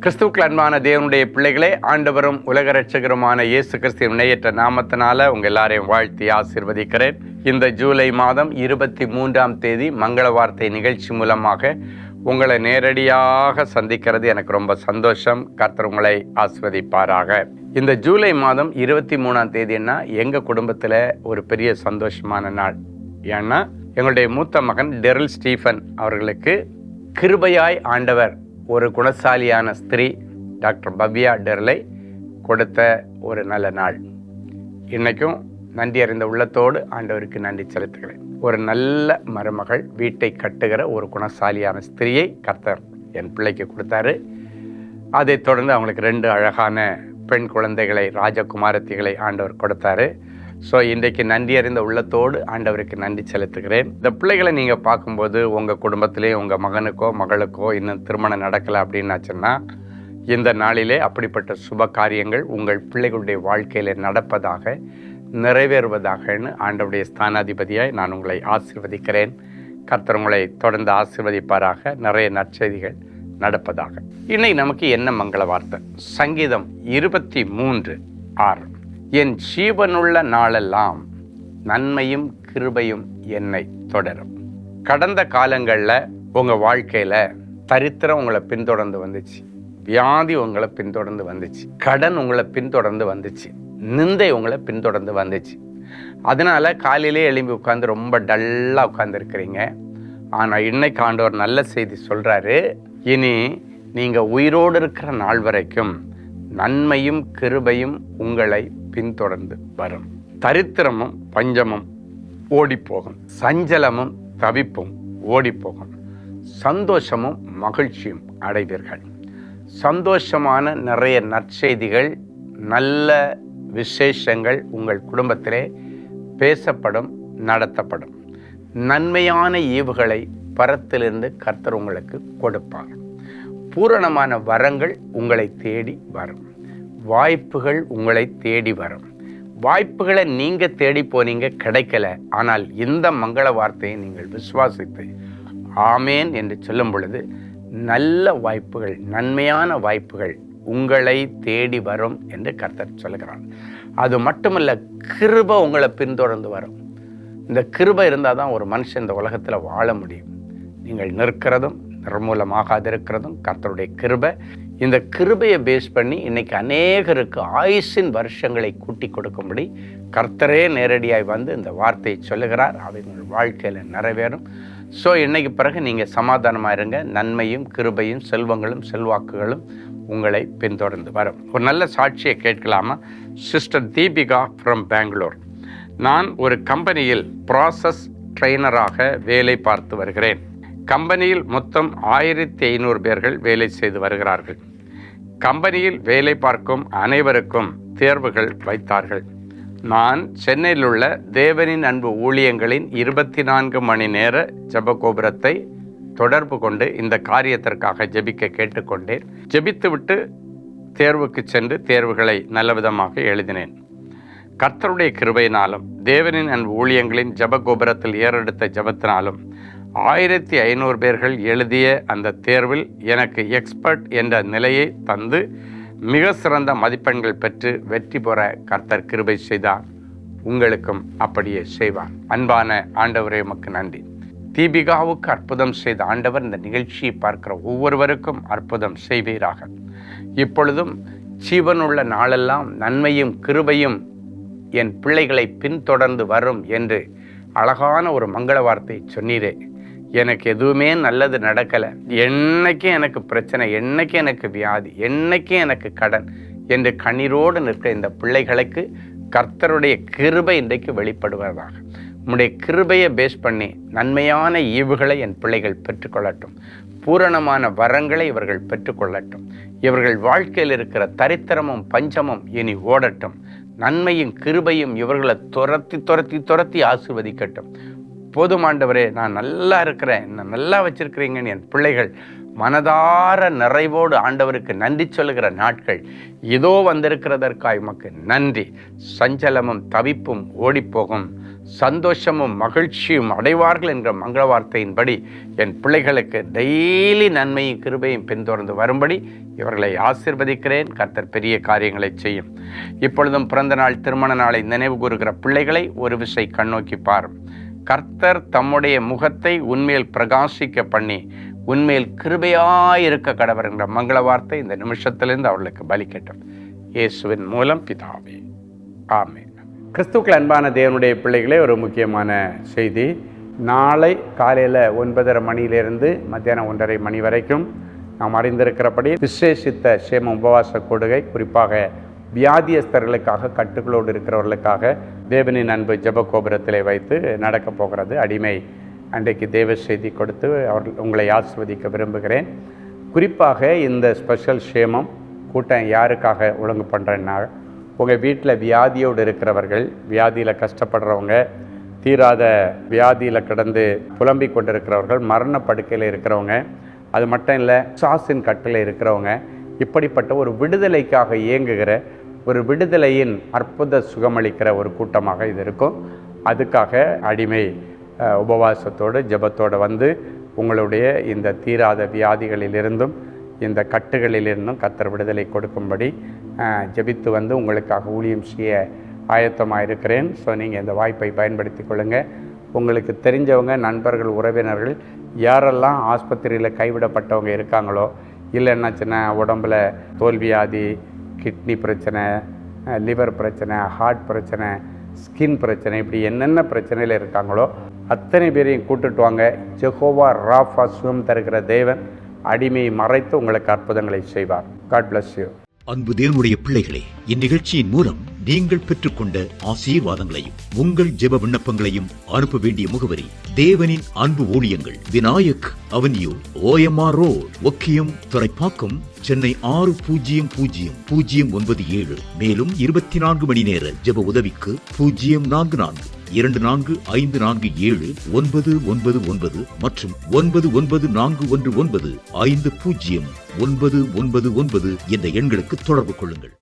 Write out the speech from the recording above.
கிறிஸ்துவுக்குள் அன்பான தேவனுடைய பிள்ளைகளே, ஆண்டவரும் உலக இரட்சகருமான இயேசு கிறிஸ்துவின் இணையற்ற நாமத்தினால உங்கள் எல்லாரையும் வாழ்த்தி ஆசீர்வதிக்கிறேன். இந்த ஜூலை மாதம் 23ஆம் தேதி மங்கள வார்த்தை நிகழ்ச்சி மூலமாக உங்களை நேரடியாக சந்திக்கிறது எனக்கு ரொம்ப சந்தோஷம். கர்த்தர் உங்களை ஆசீர்வதிப்பாராக. இந்த ஜூலை மாதம் 23ஆம் தேதின்னா எங்கள் குடும்பத்தில் ஒரு பெரிய சந்தோஷமான நாள். ஏன்னா எங்களுடைய மூத்த மகன் டெரில் ஸ்டீஃபன் அவர்களுக்கு கிருபையாய் ஆண்டவர் ஒரு குணசாலியான ஸ்திரீ டாக்டர் பவ்யா டெர்லை கொடுத்த ஒரு நல்ல நாள். இன்றைக்கும் நன்றி அறிந்த உள்ளத்தோடு ஆண்டவருக்கு நன்றி செலுத்துகிறேன். ஒரு நல்ல மருமகள், வீட்டை கட்டுகிற ஒரு குணசாலியான ஸ்திரியை கர்த்தர் என் பிள்ளைக்கு கொடுத்தாரு. அதைத் தொடர்ந்து அவங்களுக்கு 2 அழகான பெண் குழந்தைகளை, ராஜகுமாரத்திகளை ஆண்டவர் கொடுத்தாரு. ஸோ இன்றைக்கு நன்றி அறிந்த உள்ளத்தோடு ஆண்டவருக்கு நன்றி செலுத்துகிறேன். இந்த பிள்ளைகளை நீங்கள் பார்க்கும்போது உங்கள் குடும்பத்திலே உங்கள் மகனுக்கோ மகளுக்கோ இன்னும் திருமணம் நடக்கலை அப்படின்னாச்சுன்னா இந்த நாளிலே அப்படிப்பட்ட சுப காரியங்கள் உங்கள் பிள்ளைகளுடைய வாழ்க்கையில் நடப்பதாக, நிறைவேறுவதாகன்னு ஆண்டவருடைய ஸ்தானாதிபதியாய் நான் உங்களை ஆசீர்வதிக்கிறேன். கர்த்தர் உங்களை தொடர்ந்து ஆசீர்வதிப்பாராக. நிறைய நற்செய்திகள் நடப்பதாக. இன்னைக்கு நமக்கு என்ன மங்கள வார்த்தை? சங்கீதம் 23:6. என் ஜீவனுள்ள நாளெல்லாம் நன்மையும் கிருபையும் என்னை தொடரும். கடந்த காலங்களில் உங்கள் வாழ்க்கையில் தரித்திரம் உங்களை பின்தொடர்ந்து வந்துச்சு, வியாதி உங்களை பின்தொடர்ந்து வந்துச்சு, கடன் உங்களை பின்தொடர்ந்து வந்துச்சு, நிந்தை உங்களை பின்தொடர்ந்து வந்துச்சு. அதனால் காலையிலே எழும்பி உட்காந்து ரொம்ப டல்லாக உட்காந்துருக்கிறீங்க. ஆனால் இன்னைக்கு ஆண்டவர் நல்ல செய்தி சொல்கிறாரு. இனி நீங்கள் உயிரோடு இருக்கிற நாள் வரைக்கும் நன்மையும் கிருபையும் உங்களை பின்தொடர்ந்து வரும். தரித்திரமும் பஞ்சமும் ஓடிப்போகும், சஞ்சலமும் தவிப்பும் ஓடிப்போகும், சந்தோஷமும் மகிழ்ச்சியும் அடைவீர்கள். சந்தோஷமான நிறைய நற்செய்திகள், நல்ல விசேஷங்கள் உங்கள் குடும்பத்திலே பேசப்படும், நடத்தப்படும். நன்மையான ஈவுகளை பரத்திலிருந்து கர்த்தர் உங்களுக்கு கொடுப்பார். பூரணமான வரங்கள் உங்களை தேடி வரும். வாய்ப்புகள் உங்களை தேடி வரும். வாய்ப்புகளை நீங்கள் தேடி போனீங்க, கிடைக்கல. ஆனால் இந்த மங்கள வார்த்தையை நீங்கள் விசுவாசித்து ஆமேன் என்று சொல்லும் பொழுது நல்ல வாய்ப்புகள், நன்மையான வாய்ப்புகள் உங்களை தேடி வரும் என்று கர்த்தர் சொல்லுகிறார். அது மட்டுமல்ல, கிருபை உங்களை பின்தொடர்ந்து வரும். இந்த கிருபை இருந்தால் தான் ஒரு மனுஷன் இந்த உலகத்தில் வாழ முடியும். நீங்கள் நிற்கிறதும் நிர்மூலமாகாதிருக்கிறதும் கர்த்தருடைய கிருபை. இந்த கிருபையை பேஸ் பண்ணி இன்னைக்கு அநேகருக்கு ஆயுசின் வருஷங்களை கூட்டி கொடுக்கும்படி கர்த்தரே நேரடியாய் வந்து இந்த வார்த்தையை சொல்லுகிறார். அவங்க வாழ்க்கையில் நிறைவேறும். ஸோ இன்னைக்கு பிறகு நீங்கள் சமாதானமாக இருங்க. நன்மையும் கிருபையும் செல்வங்களும் செல்வாக்குகளும் உங்களை பின்தொடர்ந்து வரும். ஒரு நல்ல சாட்சியை கேட்கலாமா? Sister Deepika from Bangalore. நான் ஒரு கம்பெனியில் ப்ராசஸ் ட்ரெய்னராக வேலை பார்த்து வருகிறேன். கம்பெனியில் மொத்தம் 1500 பேர்கள் வேலை செய்து வருகிறார்கள். கம்பெனியில் வேலை பார்க்கும் அனைவருக்கும் தேர்வுகள் வைத்தார்கள். நான் சென்னையில் உள்ள தேவனின் அன்பு ஊழியங்களின் 24 மணி நேர ஜெபகோபுரத்தை தொடர்பு கொண்டு இந்த காரியத்திற்காக ஜெபிக்க கேட்டுக்கொண்டேன். ஜெபித்துவிட்டு தேர்வுக்கு சென்று தேர்வுகளை நல்லவிதமாக எழுதினேன். கர்த்தருடைய கிருபையினாலும் தேவனின் அன்பு ஊழியங்களின் ஜெபகோபுரத்தில் ஏறெடுத்த ஜெபத்தினாலும் 1500 பேர்கள் எழுதிய அந்த தேர்வில் எனக்கு எக்ஸ்பர்ட் என்ற நிலையை தந்து மிக சிறந்த மதிப்பெண்கள் பெற்று வெற்றி பெற கர்த்தர் கிருபை செய்தார். உங்களுக்கும் அப்படியே செய்வார். அன்பான ஆண்டவரே, உமக்கு நன்றி. தீபிகாவுக்கு அற்புதம் செய்த ஆண்டவர் இந்த நிகழ்ச்சியை பார்க்கிற ஒவ்வொருவருக்கும் அற்புதம் செய்வீராக. இப்பொழுதும் ஜீவனுள்ள நாளெல்லாம் நன்மையும் கிருபையும் என் பிள்ளைகளை பின்தொடர்ந்து வரும் என்று அழகான ஒரு மங்கள வார்த்தை சொன்னீரே. எனக்கு எதுவுமே நல்லது நடக்கலை, என்னைக்கும் எனக்கு பிரச்சனை, என்னைக்கும் எனக்கு வியாதி, என்னைக்கும் எனக்கு கடன் என்று கண்ணீரோடு நிற்க இந்த பிள்ளைகளுக்கு கர்த்தருடைய கிருபை இன்றைக்கு வெளிப்படுவதாக. உம்முடைய கிருபையை பேஸ் பண்ணி நன்மையான ஈவுகளை என் பிள்ளைகள் பெற்றுக்கொள்ளட்டும். பூரணமான வரங்களை இவர்கள் பெற்றுக்கொள்ளட்டும். இவர்கள் வாழ்க்கையில் இருக்கிற தரித்திரமும் பஞ்சமும் இனி ஓடட்டும். நன்மையும் கிருபையும் இவர்களை துரத்தி துரத்தி துரத்தி ஆசீர்வதிக்கட்டும். போதும் ஆண்டவரே, நான் நல்லா இருக்கிறேன், என்ன நல்லா வச்சிருக்கிறீங்கன்னு என் பிள்ளைகள் மனதார நிறைவோடு ஆண்டவருக்கு நன்றி சொல்லுகிற நாட்கள் இதோ வந்திருக்கிறதற்காக உமக்கு நன்றி. சஞ்சலமும் தவிப்பும் ஓடிப்போகும், சந்தோஷமும் மகிழ்ச்சியும் அடைவார்கள் என்ற மங்கள வார்த்தையின்படி என் பிள்ளைகளுக்கு டெய்லி நன்மையும் கிருபையும் பின்தொடர்ந்து வரும்படி இவர்களை ஆசீர்வதிக்கிறேன். கர்த்தர் பெரிய காரியங்களை செய்யும். இப்பொழுதும் பிறந்த நாள் திருமண நாளை நினைவு கூறுகிற பிள்ளைகளை ஒரு விசை கண்ணோக்கி பாரும். கர்த்தர் தம்முடைய முகத்தை உன்மேல் பிரகாசிக்க பண்ணி உன்மேல் கிருபையாயிருக்க கடவர் என்ற மங்கள வார்த்தை இந்த நிமிஷத்திலிருந்து அவர்களுக்கு பலிக்கட்டும். இயேசுவின் மூலம் பிதாவே, ஆமென். கிறிஸ்துக்கள் அன்பான தேவனுடைய பிள்ளைகளே, ஒரு முக்கியமான செய்தி. நாளை காலையில் 9:30 மணியிலிருந்து மத்தியானம் 1:30 மணி வரைக்கும் நாம் அறிந்திருக்கிறபடி விசேஷித்த சேம உபவாச கொடுகை, குறிப்பாக வியாதியஸ்தர்களுக்காக, கட்டுகளோடு இருக்கிறவர்களுக்காக தேவனின் அன்பு ஜெப கோபுரத்திலே வைத்து நடக்க போகிறது. அடிமை அன்றைக்கு தேவ செய்தி கொடுத்து உங்களை ஆசிர்வதிக்க விரும்புகிறேன். குறிப்பாக இந்த ஸ்பெஷல் சேமம் கூட்டம் யாருக்காக ஒழுங்கு பண்ணுறேன்னா, உங்கள் வீட்டில் வியாதியோடு இருக்கிறவர்கள், வியாதியில் கஷ்டப்படுறவங்க, தீராத வியாதியில் கிடந்து புலம்பிக் கொண்டிருக்கிறவர்கள், மரண படுக்கையில் இருக்கிறவங்க, அது மட்டும் இல்லை சாசின் கட்டில் இருக்கிறவங்க, இப்படிப்பட்ட ஒரு விடுதலைக்காக இயங்குகிற, ஒரு விடுதலையின் அற்புத சுகமளிக்கிற ஒரு கூட்டமாக இது இருக்கும். அதுக்காக அடிமை உபவாசத்தோடு ஜெபத்தோடு வந்து உங்களுடைய இந்த தீராத வியாதிகளிலிருந்தும் இந்த கட்டுகளிலிருந்தும் கர்த்தர் விடுதலை கொடுக்கும்படி ஜெபித்து வந்து உங்களுக்காக ஊழியம் செய்ய ஆயத்தமாக இருக்கிறேன். ஸோ நீங்கள் இந்த வாய்ப்பை பயன்படுத்தி கொள்ளுங்கள். உங்களுக்கு தெரிஞ்சவங்க, நண்பர்கள், உறவினர்கள் யாரெல்லாம் ஆஸ்பத்திரியில் கைவிடப்பட்டவங்க இருக்காங்களோ, இல்லைன்னாச்சுன்னா உடம்பில் தோல்வியாதி, கிட்னி பிரச்சனை, லிவர் பிரச்சனை, ஹார்ட் பிரச்சனை, ஸ்கின் பிரச்சனை, இப்படி என்னென்ன பிரச்சனையில் இருக்காங்களோ அத்தனை பேரையும் கூட்டுட்டு வாங்க. ஜெகோவா ராஃபா சுகம் தருகிற தேவன் அடிமையை மறைத்து உங்களுக்கு அற்புதங்களை செய்வார். God bless you. அன்பு தேவனுடைய பிள்ளைகளே, இந்நிகழ்ச்சியின் மூலம் நீங்கள் பெற்றுக்கொண்ட ஆசீர்வாதங்களையும் உங்கள் ஜெப விண்ணப்பங்களையும் அனுப்ப வேண்டிய முகவரி: தேவனின் அன்பு ஊழியங்கள், Vinayak avenue, OMR road, Okkiyam, Thoraipakkam, Chennai 600097. மேலும் 24 மணி நேர ஜெப உதவிக்கு 04424547999 மற்றும் 9941150999 என்ற எண்களுக்கு தொடர்பு கொள்ளுங்கள்.